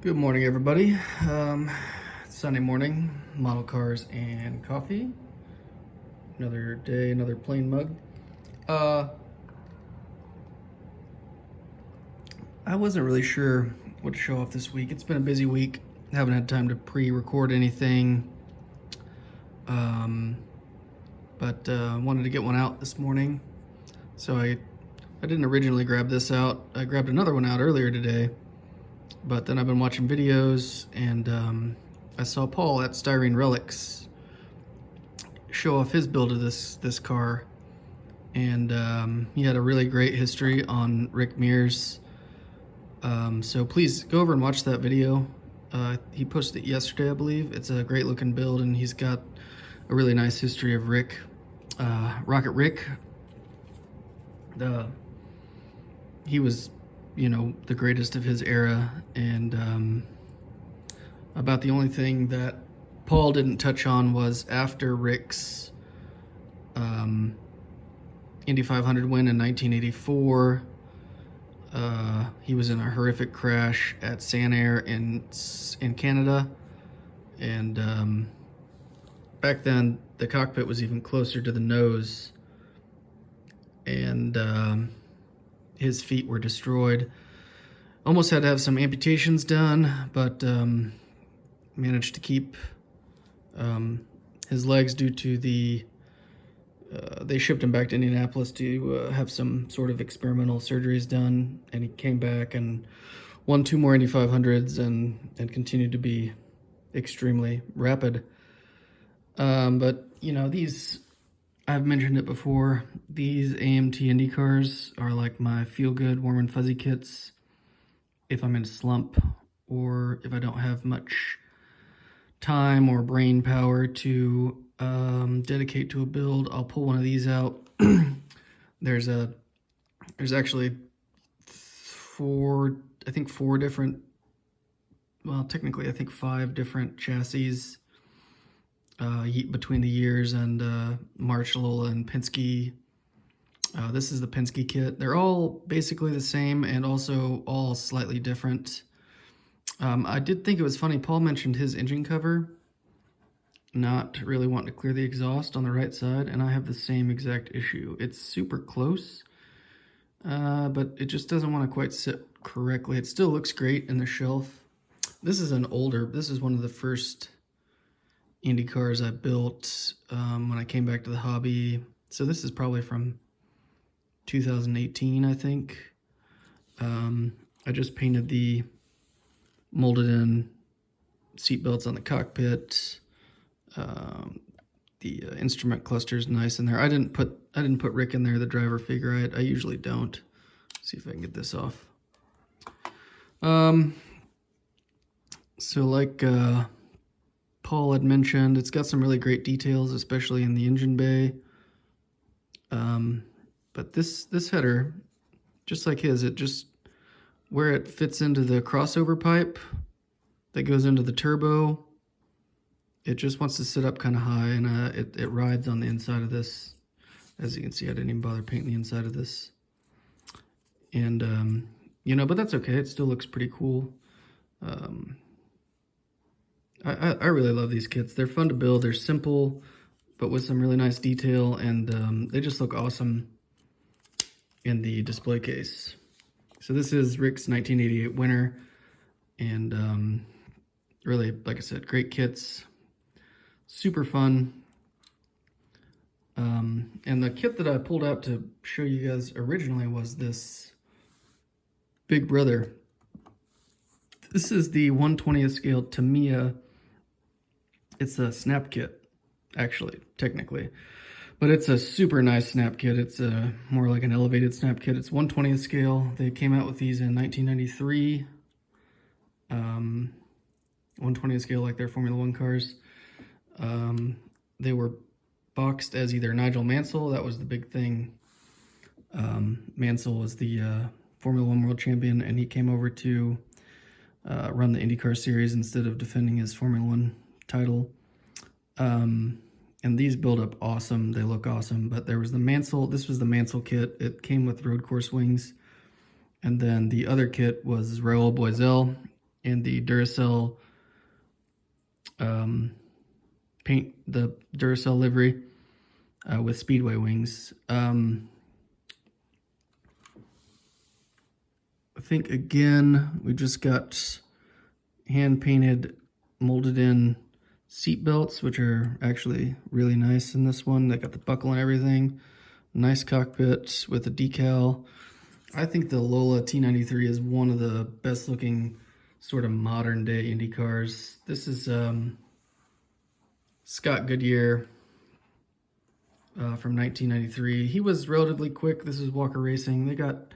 Good morning, everybody. Sunday morning, model cars and coffee. Another day, another plain mug. I wasn't really sure what to show off this week. It's been a busy week. Haven't had time to pre-record anything. But wanted to get one out this morning. So I didn't originally grab this out. I grabbed another one out earlier today. But then I've been watching videos, and I saw Paul at Styrene Relics show off his build of this car, and he had a really great history on Rick Mears. So please go over and watch that video. He posted it yesterday, I believe. It's a great looking build, and he's got a really nice history of Rick, Rocket Rick. He was, you know, the greatest of his era, and about the only thing that Paul didn't touch on was after Rick's Indy 500 win in 1984, he was in a horrific crash at Sanair in Canada, and back then the cockpit was even closer to the nose, and his feet were destroyed. Almost had to have some amputations done, but managed to keep his legs due to they shipped him back to Indianapolis to have some sort of experimental surgeries done, and he came back and won 2 more Indy 500s and continued to be extremely rapid. But, you know, I've mentioned it before, these AMT Indycars are like my feel-good warm and fuzzy kits. If I'm in a slump, or if I don't have much time or brain power to dedicate to a build, I'll pull one of these out. There's actually four different, well, technically I think 5 different chassis between the years, and Marshall and Penske. This is the Penske kit. They're all basically the same and also all slightly different. I did think it was funny, Paul mentioned his engine cover not really wanting to clear the exhaust on the right side, and I have the same exact issue. It's super close, but it just doesn't want to quite sit correctly. It still looks great in the shelf. This is one of the first Indy cars I built when I came back to the hobby. So this is probably from 2018, I think. I just painted the molded in seat belts on the cockpit. The instrument cluster is nice in there. I didn't put Rick in there, the driver figure. I usually don't. Let's see if I can get this off. So like Paul had mentioned, it's got some really great details, especially in the engine bay. But this header, just like his, it just, where it fits into the crossover pipe that goes into the turbo, it just wants to sit up kind of high, and it rides on the inside of this. As you can see, I didn't even bother painting the inside of this. And, you know, but that's okay. It still looks pretty cool. I really love these kits. They're fun to build. They're simple, but with some really nice detail, and they just look awesome in the display case. So this is Rick's 1988 winner, and really, like I said, great kits, super fun. And the kit that I pulled out to show you guys originally was this Big Brother. This is the 1/20th scale Tamiya. It's a snap kit, actually, technically. But it's a super nice snap kit. It's more like an elevated snap kit. It's 1/20th scale. They came out with these in 1993. 1/20th scale, like their Formula One cars. They were boxed as either Nigel Mansell, that was the big thing. Mansell was the Formula One world champion, and he came over to run the IndyCar series instead of defending his Formula One title. And these build up awesome. They look awesome. But there was the Mansell. This was the Mansell kit. It came with road course wings. And then the other kit was Raoul Boisel. and the Duracell paint, the Duracell livery with Speedway wings. I think again we just got hand painted, molded in seat belts, which are actually really nice in this one. They got the buckle and everything. Nice cockpit with a decal. I think the Lola T93 is one of the best looking sort of modern day Indy cars. This is Scott Goodyear from 1993. He was relatively quick. This is Walker Racing. They got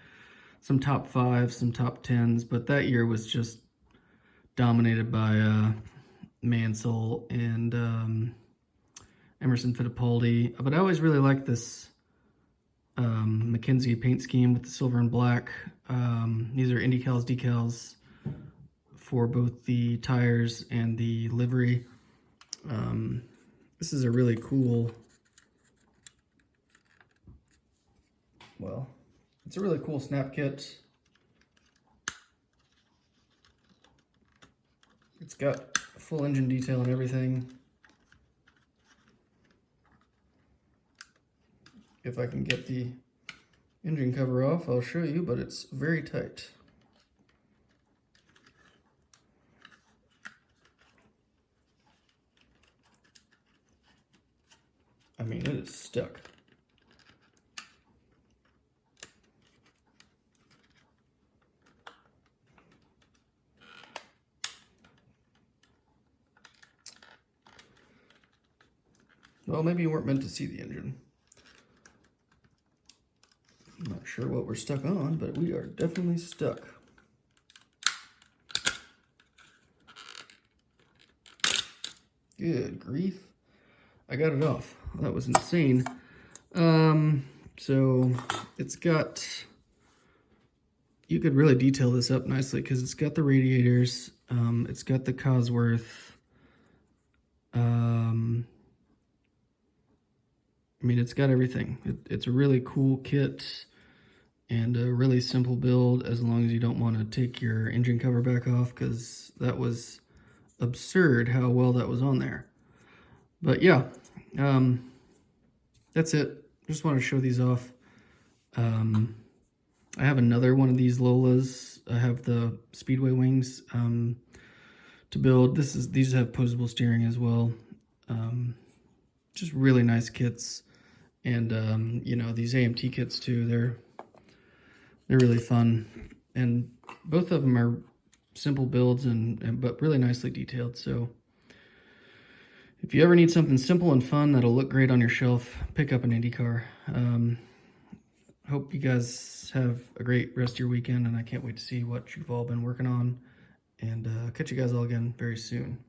some top fives, some top tens, but that year was just dominated by Mansell and Emerson Fittipaldi. But I always really liked this McKenzie paint scheme with the silver and black. These are Indycars decals for both the tires and the livery. This is a really cool, well, it's a really cool snap kit. It's got full engine detail and everything. If I can get the engine cover off, I'll show you, but it's very tight. I mean, it is stuck. Well, maybe you weren't meant to see the engine. I'm not sure what we're stuck on, but we are definitely stuck. Good grief. I got it off. That was insane. So it's got, you could really detail this up nicely because it's got the radiators, it's got the Cosworth, I mean, it's got everything. It's a really cool kit and a really simple build as long as you don't want to take your engine cover back off, because that was absurd how well that was on there. But yeah, that's it. Just want to show these off. I have another one of these Lolas. I have the Speedway wings to build. These have posable steering as well. Just really nice kits. And you know, these AMT kits too, they're really fun, and both of them are simple builds but really nicely detailed. So if you ever need something simple and fun that'll look great on your shelf, pick up an Indycar. Hope you guys have a great rest of your weekend, and I can't wait to see what you've all been working on, and catch you guys all again very soon.